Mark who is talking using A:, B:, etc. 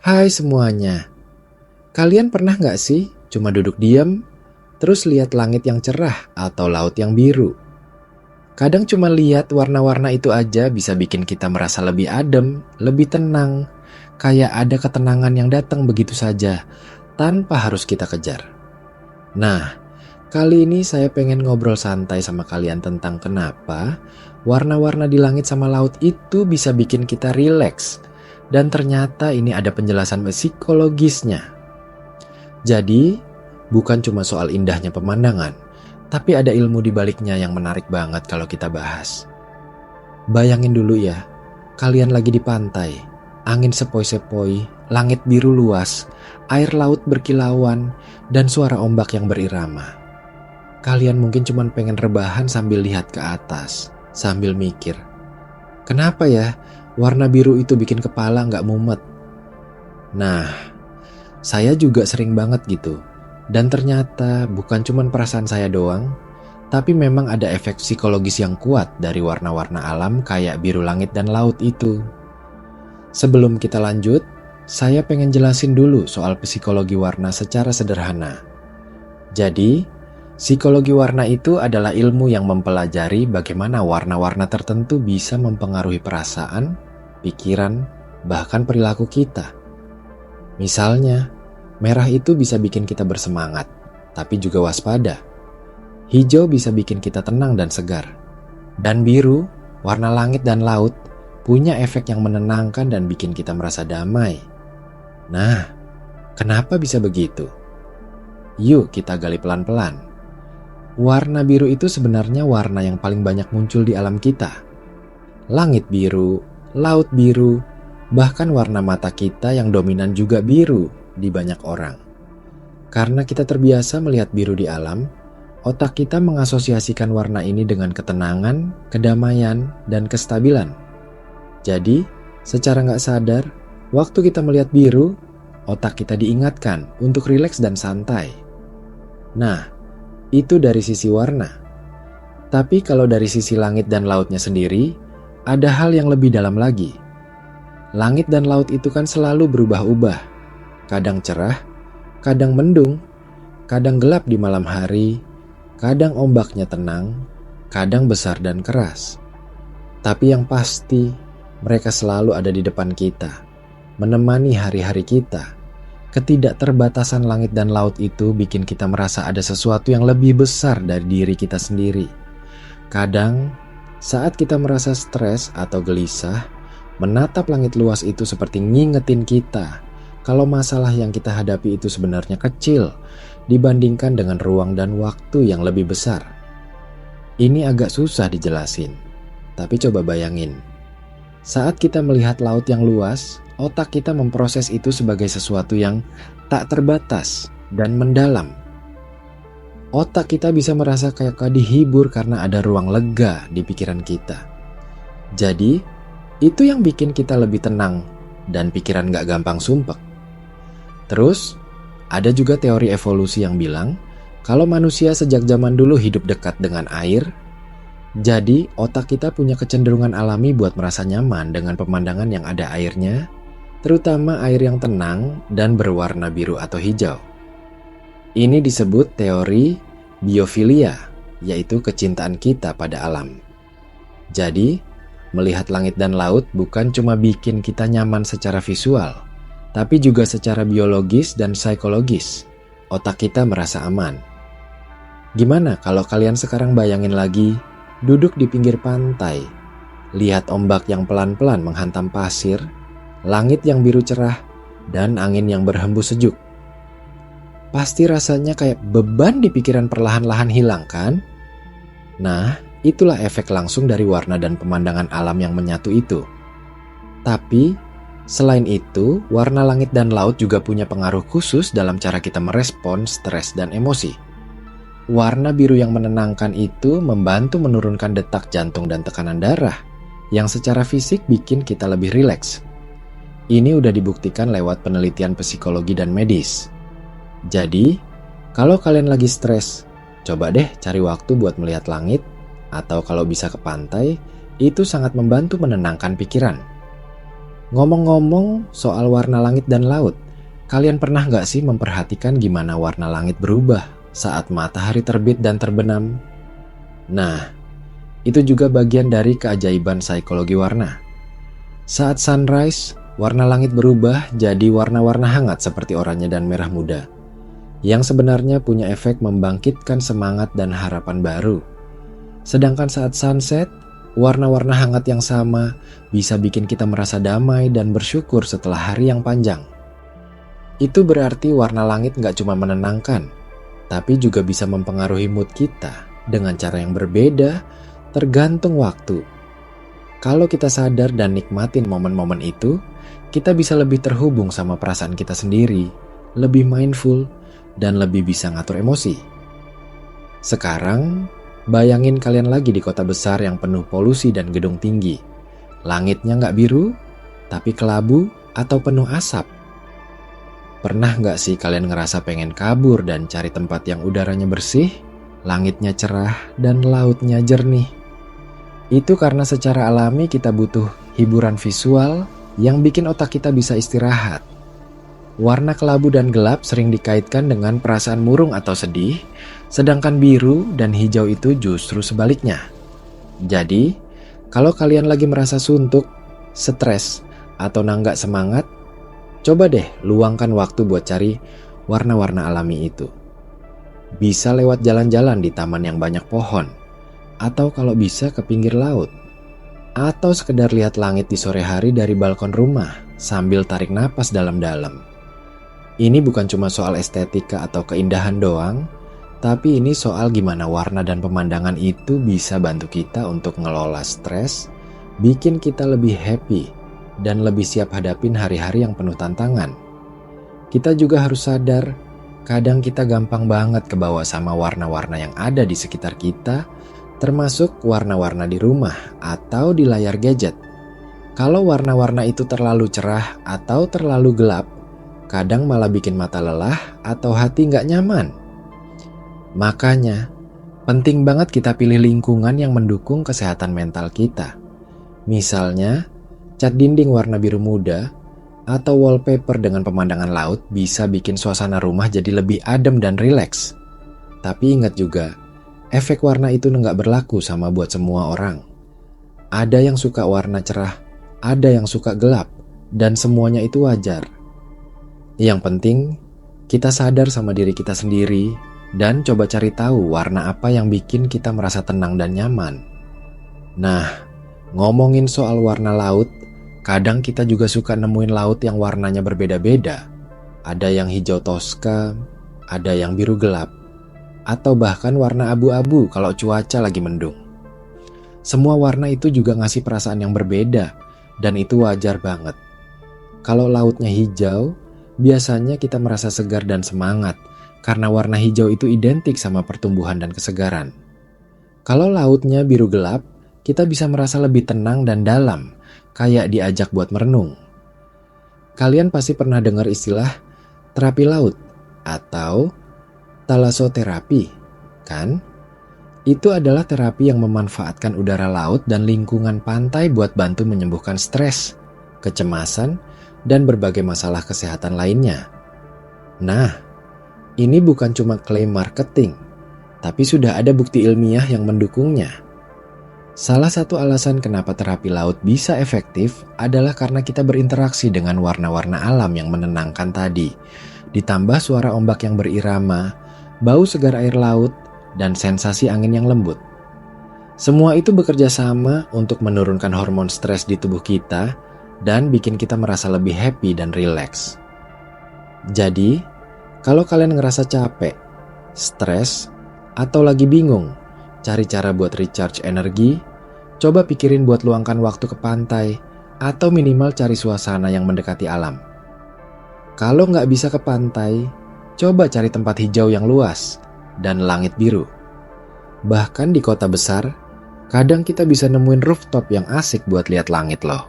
A: Hai semuanya, kalian pernah nggak sih cuma duduk diam, terus lihat langit yang cerah atau laut yang biru? Kadang cuma lihat warna-warna itu aja bisa bikin kita merasa lebih adem, lebih tenang, kayak ada ketenangan yang datang begitu saja, tanpa harus kita kejar. Nah, kali ini saya pengen ngobrol santai sama kalian tentang kenapa warna-warna di langit sama laut itu bisa bikin kita rileks. Dan ternyata ini ada penjelasan psikologisnya. Jadi, bukan cuma soal indahnya pemandangan, tapi ada ilmu di baliknya yang menarik banget kalau kita bahas. Bayangin dulu ya, kalian lagi di pantai, angin sepoi-sepoi, langit biru luas, air laut berkilauan, dan suara ombak yang berirama. Kalian mungkin cuma pengen rebahan sambil lihat ke atas, sambil mikir, kenapa ya warna biru itu bikin kepala nggak mumet? Nah, saya juga sering banget gitu. Dan ternyata bukan cuma perasaan saya doang, tapi memang ada efek psikologis yang kuat dari warna-warna alam kayak biru langit dan laut itu. Sebelum kita lanjut, saya pengen jelasin dulu soal psikologi warna secara sederhana. Jadi, psikologi warna itu adalah ilmu yang mempelajari bagaimana warna-warna tertentu bisa mempengaruhi perasaan, pikiran, bahkan perilaku kita. Misalnya, merah itu bisa bikin kita bersemangat, tapi juga waspada. Hijau bisa bikin kita tenang dan segar. Dan biru, warna langit dan laut, punya efek yang menenangkan dan bikin kita merasa damai. Nah, kenapa bisa begitu? Yuk kita gali pelan-pelan. Warna biru itu sebenarnya warna yang paling banyak muncul di alam kita. Langit biru, laut biru, bahkan warna mata kita yang dominan juga biru di banyak orang. Karena kita terbiasa melihat biru di alam, otak kita mengasosiasikan warna ini dengan ketenangan, kedamaian, dan kestabilan. Jadi, secara nggak sadar, waktu kita melihat biru, otak kita diingatkan untuk rileks dan santai. Nah, itu dari sisi warna. Tapi kalau dari sisi langit dan lautnya sendiri, ada hal yang lebih dalam lagi. Langit dan laut itu kan selalu berubah-ubah. Kadang cerah, kadang mendung, kadang gelap di malam hari, kadang ombaknya tenang, kadang besar dan keras. Tapi yang pasti, mereka selalu ada di depan kita, menemani hari-hari kita. Ketidakterbatasan langit dan laut itu bikin kita merasa ada sesuatu yang lebih besar dari diri kita sendiri. Kadang, saat kita merasa stres atau gelisah, menatap langit luas itu seperti ngingetin kita kalau masalah yang kita hadapi itu sebenarnya kecil dibandingkan dengan ruang dan waktu yang lebih besar. Ini agak susah dijelasin, tapi coba bayangin. Saat kita melihat laut yang luas, otak kita memproses itu sebagai sesuatu yang tak terbatas dan mendalam. Otak kita bisa merasa kayak dihibur karena ada ruang lega di pikiran kita. Jadi, itu yang bikin kita lebih tenang dan pikiran gak gampang sumpek. Terus, ada juga teori evolusi yang bilang kalau manusia sejak zaman dulu hidup dekat dengan air, jadi otak kita punya kecenderungan alami buat merasa nyaman dengan pemandangan yang ada airnya, terutama air yang tenang dan berwarna biru atau hijau. Ini disebut teori biofilia, yaitu kecintaan kita pada alam. Jadi, melihat langit dan laut bukan cuma bikin kita nyaman secara visual, tapi juga secara biologis dan psikologis. Otak kita merasa aman. Gimana kalau kalian sekarang bayangin lagi, duduk di pinggir pantai, lihat ombak yang pelan-pelan menghantam pasir, langit yang biru cerah, dan angin yang berhembus sejuk. Pasti rasanya kayak beban di pikiran perlahan-lahan hilang kan? Nah, itulah efek langsung dari warna dan pemandangan alam yang menyatu itu. Tapi, selain itu, warna langit dan laut juga punya pengaruh khusus dalam cara kita merespon stres dan emosi. Warna biru yang menenangkan itu membantu menurunkan detak jantung dan tekanan darah, yang secara fisik bikin kita lebih rileks. Ini udah dibuktikan lewat penelitian psikologi dan medis. Jadi, kalau kalian lagi stres, coba deh cari waktu buat melihat langit, atau kalau bisa ke pantai, itu sangat membantu menenangkan pikiran. Ngomong-ngomong soal warna langit dan laut, kalian pernah nggak sih memperhatikan gimana warna langit berubah saat matahari terbit dan terbenam? Nah, itu juga bagian dari keajaiban psikologi warna. Saat sunrise, warna langit berubah jadi warna-warna hangat seperti oranye dan merah muda, yang sebenarnya punya efek membangkitkan semangat dan harapan baru. Sedangkan saat sunset, warna-warna hangat yang sama bisa bikin kita merasa damai dan bersyukur setelah hari yang panjang. Itu berarti warna langit nggak cuma menenangkan, tapi juga bisa mempengaruhi mood kita dengan cara yang berbeda tergantung waktu. Kalau kita sadar dan nikmatin momen-momen itu, kita bisa lebih terhubung sama perasaan kita sendiri, lebih mindful, dan lebih bisa ngatur emosi. Sekarang, bayangin kalian lagi di kota besar yang penuh polusi dan gedung tinggi. Langitnya nggak biru, tapi kelabu atau penuh asap. Pernah nggak sih kalian ngerasa pengen kabur dan cari tempat yang udaranya bersih, langitnya cerah, dan lautnya jernih? Itu karena secara alami kita butuh hiburan visual yang bikin otak kita bisa istirahat. Warna kelabu dan gelap sering dikaitkan dengan perasaan murung atau sedih, sedangkan biru dan hijau itu justru sebaliknya. Jadi, kalau kalian lagi merasa suntuk, stres, atau nanggak semangat, coba deh luangkan waktu buat cari warna-warna alami itu. Bisa lewat jalan-jalan di taman yang banyak pohon, atau kalau bisa ke pinggir laut, atau sekedar lihat langit di sore hari dari balkon rumah sambil tarik napas dalam-dalam. Ini bukan cuma soal estetika atau keindahan doang, tapi ini soal gimana warna dan pemandangan itu bisa bantu kita untuk ngelola stres, bikin kita lebih happy, dan lebih siap hadapin hari-hari yang penuh tantangan. Kita juga harus sadar, kadang kita gampang banget kebawa sama warna-warna yang ada di sekitar kita, termasuk warna-warna di rumah atau di layar gadget. Kalau warna-warna itu terlalu cerah atau terlalu gelap, kadang malah bikin mata lelah atau hati nggak nyaman. Makanya, penting banget kita pilih lingkungan yang mendukung kesehatan mental kita. Misalnya, cat dinding warna biru muda atau wallpaper dengan pemandangan laut bisa bikin suasana rumah jadi lebih adem dan rileks. Tapi ingat juga, efek warna itu nggak berlaku sama buat semua orang. Ada yang suka warna cerah, ada yang suka gelap, dan semuanya itu wajar. Yang penting, kita sadar sama diri kita sendiri dan coba cari tahu warna apa yang bikin kita merasa tenang dan nyaman. Nah, ngomongin soal warna laut, kadang kita juga suka nemuin laut yang warnanya berbeda-beda. Ada yang hijau toska, ada yang biru gelap, atau bahkan warna abu-abu kalau cuaca lagi mendung. Semua warna itu juga ngasih perasaan yang berbeda, dan itu wajar banget. Kalau lautnya hijau, biasanya kita merasa segar dan semangat, karena warna hijau itu identik sama pertumbuhan dan kesegaran. Kalau lautnya biru gelap, kita bisa merasa lebih tenang dan dalam, kayak diajak buat merenung. Kalian pasti pernah dengar istilah terapi laut atau talasoterapi, kan? Itu adalah terapi yang memanfaatkan udara laut dan lingkungan pantai buat bantu menyembuhkan stres, kecemasan, dan berbagai masalah kesehatan lainnya. Nah, ini bukan cuma klaim marketing, tapi sudah ada bukti ilmiah yang mendukungnya. Salah satu alasan kenapa terapi laut bisa efektif adalah karena kita berinteraksi dengan warna-warna alam yang menenangkan tadi, ditambah suara ombak yang berirama, bau segar air laut, dan sensasi angin yang lembut. Semua itu bekerja sama untuk menurunkan hormon stres di tubuh kita dan bikin kita merasa lebih happy dan rileks. Jadi, kalau kalian ngerasa capek, stres, atau lagi bingung cari cara buat recharge energi, coba pikirin buat luangkan waktu ke pantai atau minimal cari suasana yang mendekati alam. Kalau nggak bisa ke pantai, coba cari tempat hijau yang luas dan langit biru. Bahkan di kota besar, kadang kita bisa nemuin rooftop yang asik buat lihat langit loh.